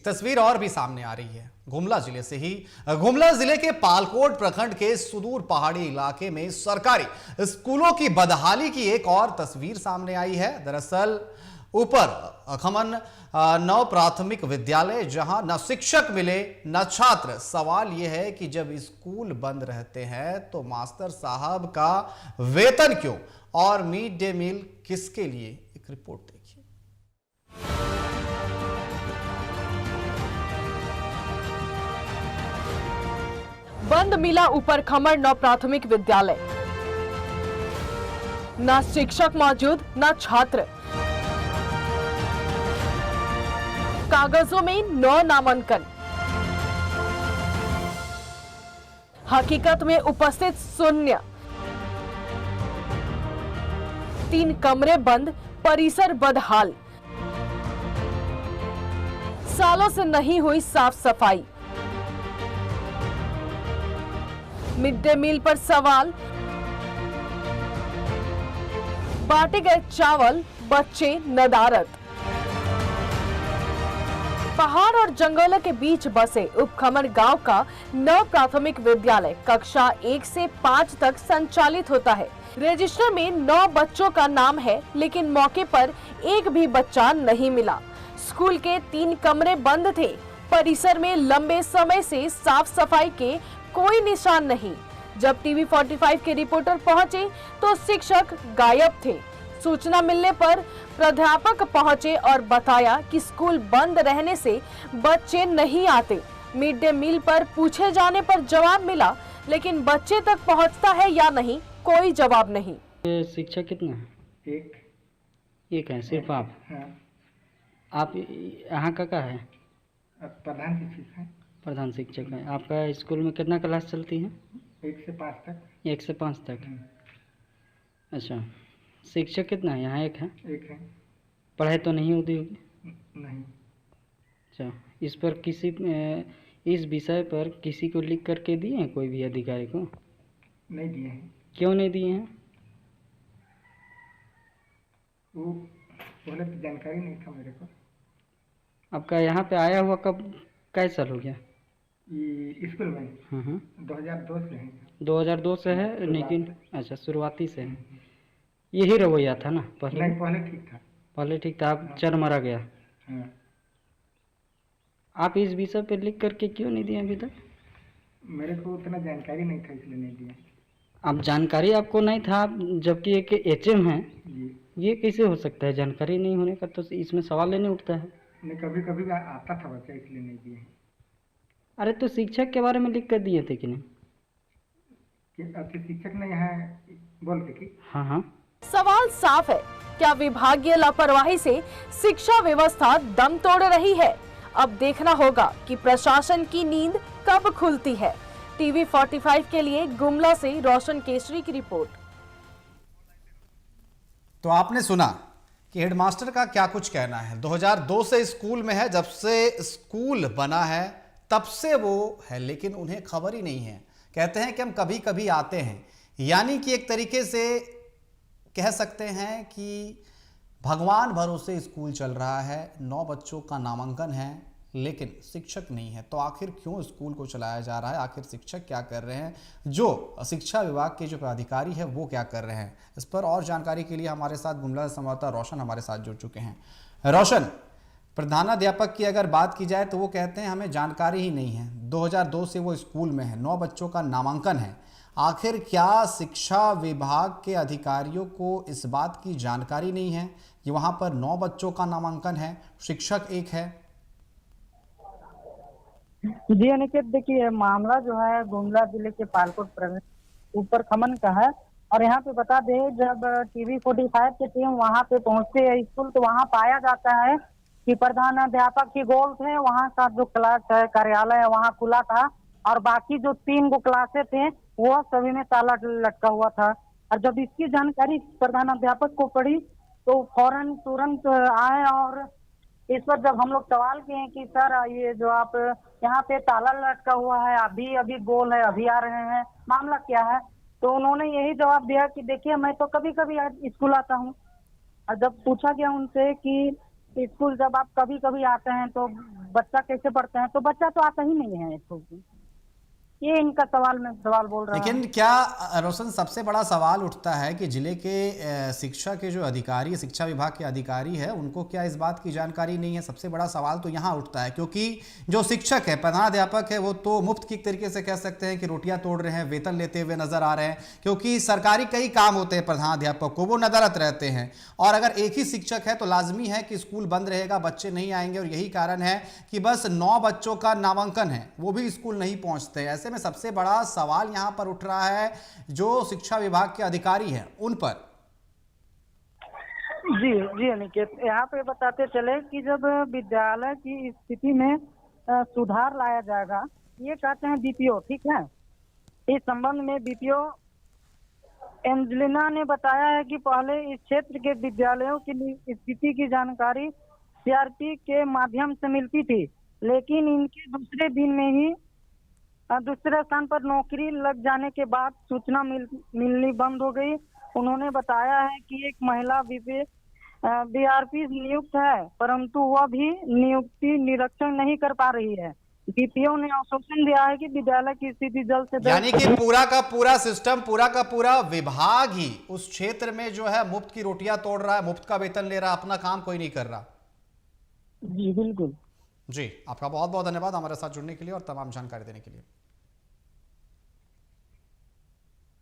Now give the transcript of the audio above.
तस्वीर और भी सामने आ रही है गुमला जिले से ही। गुमला जिले के पालकोट प्रखंड के सुदूर पहाड़ी इलाके में सरकारी स्कूलों की बदहाली की एक और तस्वीर सामने आई है। दरअसल ऊपर खमन नव प्राथमिक विद्यालय, जहां न शिक्षक मिले न छात्र। सवाल यह है कि जब स्कूल बंद रहते हैं तो मास्टर साहब का वेतन क्यों और मिड डे मील किसके लिए? एक रिपोर्ट देखिए। बंद मिला ऊपर खमर नव प्राथमिक विद्यालय, न शिक्षक मौजूद न छात्र। कागजों में 9 नामांकन, हकीकत में उपस्थित शून्य। 3 कमरे बंद, परिसर बदहाल। सालों से नहीं हुई साफ सफाई। मिड डे मील पर सवाल, बांटे गए चावल, बच्चे नदारत। पहाड़ और जंगलों के बीच बसे उपखमर गांव का नव प्राथमिक विद्यालय कक्षा 1 से 5 तक संचालित होता है। रजिस्टर में 9 बच्चों का नाम है, लेकिन मौके पर एक भी बच्चा नहीं मिला। स्कूल के 3 कमरे बंद थे। परिसर में लंबे समय से साफ सफाई के कोई निशान नहीं। जब टीवी 45 के रिपोर्टर पहुंचे तो शिक्षक गायब थे। सूचना मिलने पर प्राध्यापक पहुंचे और बताया कि स्कूल बंद रहने से बच्चे नहीं आते। मिड डे मील पर पूछे जाने पर जवाब मिला, लेकिन बच्चे तक पहुंचता है या नहीं, कोई जवाब नहीं। शिक्षक कितना है? एक है सिर्फ आप? हाँ। आप यहाँ का है? प्रधान शिक्षक है। प्रधान शिक्षक है। आपका स्कूल में कितना क्लास चलती है? 1 से 5 तक। 1 से 5 तक। अच्छा, शिक्षक कितना है यहाँ? एक है? एक है। पढ़ाई तो नहीं होती होगी? नहीं। अच्छा, इस पर किसी इस विषय पर किसी को लिख करके दिए हैं कोई भी अधिकारी को? नहीं दिए हैं। क्यों नहीं दिए हैं? वो पहले तो जानकारी नहीं था मेरे को। आपका यहाँ पे आया हुआ कब कैसा साल हो गया? ये स्कूल में 2002 से है। 2002 से है, लेकिन अच्छा शुरुआती से है। यही रवैया था ना पहले? नहीं, पहले ठीक था। पहले ठीक था, आप चरमरा गया। हाँ। आप इस विषय पे लिख करके क्यों नहीं दिए अभी तक? मेरे को उतना जानकारी नहीं था, इसलिए नहीं दिया। आप जानकारी आपको नहीं था, जबकि एक एचएम है, जी। ये कैसे हो सकता है? जानकारी नहीं होने का तो इसमें सवाल ही नहीं उठता है। नहीं, कभी कभी आता था बच्चा, इसलिए नहीं दिए हैं। अरे तो शिक्षक के बारे में लिख कर दिए थे कि नहीं? आपके शिक्षक ने यहाँ बोल के की? हाँ। सवाल साफ है, क्या विभागीय लापरवाही से शिक्षा व्यवस्था दम तोड़ रही है? अब देखना होगा कि प्रशासन की नींद कब खुलती है। टीवी 45 के लिए गुमला से रोशन केसरी की रिपोर्ट। तो आपने सुना कि हेडमास्टर का क्या कुछ कहना है। 2002 से स्कूल में है, जब से स्कूल बना है तब से वो है, लेकिन उन्हें खबर ही नहीं है। कहते हैं कि हम कभी कभी आते हैं, यानी कि एक तरीके से कह सकते हैं कि भगवान भरोसे स्कूल चल रहा है। 9 बच्चों का नामांकन है, लेकिन शिक्षक नहीं है। तो आखिर क्यों स्कूल को चलाया जा रहा है? आखिर शिक्षक क्या कर रहे हैं? जो शिक्षा विभाग के जो अधिकारी है वो क्या कर रहे हैं? इस पर और जानकारी के लिए हमारे साथ गुमला से संवाददाता रोशन हमारे साथ जुड़ चुके हैं। रोशन, प्रधानाध्यापक की अगर बात की जाए तो वो कहते हैं हमें जानकारी ही नहीं है। 2002 से वो स्कूल में है, 9 बच्चों का नामांकन है। आखिर क्या शिक्षा विभाग के अधिकारियों को इस बात की जानकारी नहीं है कि वहां पर 9 बच्चों का नामांकन है, शिक्षक एक है? जी अनिकेत, देखिए मामला जो है गुमला जिले के पालकोट प्रखंड ऊपर खमन का है। और यहाँ पे बता दें, जब टीवी 45 की टीम वहाँ पे पहुँचती है स्कूल, तो वहाँ पाया जाता है कि प्रधानाध्यापक की गोल थे, वहाँ का जो क्लास है, कार्यालय है, वहाँ खुला था। और बाकी जो 3 गो क्लासे थे वो सभी में ताला लटका हुआ था। और जब इसकी जानकारी प्रधानाध्यापक को पड़ी तो फौरन तुरंत आए। और इस पर जब हम लोग सवाल किए कि सर ये जो आप यहाँ पे ताला लटका हुआ है, अभी गोल है, अभी आ रहे हैं, मामला क्या है? तो उन्होंने यही जवाब दिया कि देखिए मैं तो कभी कभी स्कूल आता हूँ। और जब पूछा गया उनसे कि स्कूल जब आप कभी कभी आते हैं तो बच्चा कैसे पढ़ते हैं, तो बच्चा तो आता ही नहीं है स्कूल में। ये इनका सवाल बोल रहा हूँ। लेकिन क्या रोशन, सबसे बड़ा सवाल उठता है कि जिले के शिक्षा के जो अधिकारी, शिक्षा विभाग के अधिकारी है, उनको क्या इस बात की जानकारी नहीं है? सबसे बड़ा सवाल तो यहाँ उठता है, क्योंकि जो शिक्षक है, प्रधानाध्यापक है, वो तो मुफ्त की एक तरीके से कह सकते हैं कि रोटियां तोड़ रहे हैं, वेतन लेते हुए नजर आ रहे हैं, क्योंकि सरकारी कई काम होते हैं प्रधानाध्यापक को, वो नदारत रहते हैं। और अगर एक ही शिक्षक है तो लाजमी है कि स्कूल बंद रहेगा, बच्चे नहीं आएंगे, और यही कारण है कि बस 9 बच्चों का नामांकन है, वो भी स्कूल नहीं पहुंचते। ऐसे में सबसे बड़ा सवाल यहां पर उठ रहा है जो शिक्षा विभाग के अधिकारी हैं उन पर। जी जी अनिकेत, यहाँ पे बताते चले कि जब विद्यालय की स्थिति में सुधार लाया जाएगा, ये कहते हैं बीपीओ, ठीक है। इस संबंध में बीपीओ एंजेलिना ने बताया है कि पहले इस क्षेत्र के विद्यालयों की स्थिति की जानकारी सीआरपी के माध्यम से मिलती थी, लेकिन इनके दूसरे दिन में ही दूसरे स्थान पर नौकरी लग जाने के बाद सूचना मिलनी बंद हो गई। उन्होंने बताया है कि एक महिला बीआरपी नियुक्त है, परंतु वह भी नियुक्ति निरीक्षण नहीं कर पा रही है। डीपीओ ने आश्वासन दिया है कि विद्यालय की स्थिति जल्द से जल्द, यानी कि पूरा का पूरा सिस्टम, पूरा का पूरा विभाग ही उस क्षेत्र में जो है मुफ्त की रोटियां तोड़ रहा है, मुफ्त का वेतन ले रहा है, अपना काम कोई नहीं कर रहा। जी बिल्कुल जी, आपका बहुत बहुत धन्यवाद हमारे साथ जुड़ने के लिए और तमाम जानकारी देने के लिए।